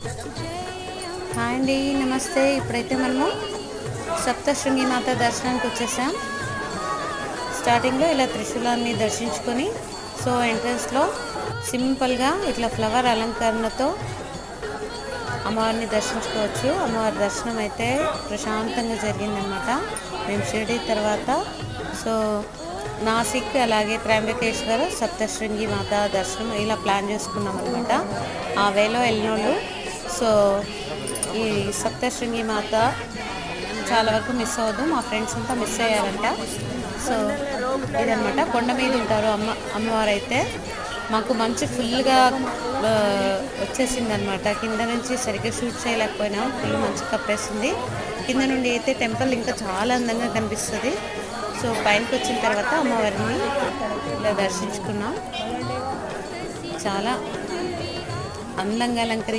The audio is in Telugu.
హాయ్ అండి, నమస్తే. ఇప్పుడైతే మనము సప్తశృంగి మాత దర్శనానికి వచ్చేసాం. స్టార్టింగ్లో ఇలా త్రిశూలాన్ని దర్శించుకొని, సో ఎంట్రన్స్లో సింపుల్గా ఇట్లా ఫ్లవర్ అలంకరణతో అమ్మవారిని దర్శించుకోవచ్చు. అమ్మవారి దర్శనం అయితే ప్రశాంతంగా జరిగిందనమాట. మేము షిరిడి తర్వాత సో నాసిక్ అలాగే త్రయంబకేశ్వర సప్తశృంగి మాత దర్శనం ఇలా ప్లాన్ చేసుకున్నాం అనమాట. ఆ వేలో వెళ్ళినోళ్ళు సో ఈ సప్తశృంగి మాత చాలా వరకు మిస్ అవ్వదు. మా ఫ్రెండ్స్ అంతా మిస్ అయ్యారంట. సో ఇదనమాట, కొండ మీద ఉంటారు అమ్మవారు. అయితే మాకు మంచి ఫుల్గా వచ్చేసింది అనమాట. కింద నుంచి సరిగ్గా షూట్ చేయలేకపోయినా ఫుల్ మంచి కప్పేసింది. కింద నుండి అయితే టెంపుల్ ఇంకా చాలా అందంగా కనిపిస్తుంది. సో పైనకి వచ్చిన తర్వాత అమ్మవారిని ఇలా దర్శించుకున్నాం. చాలా అందంగా అలంకరించి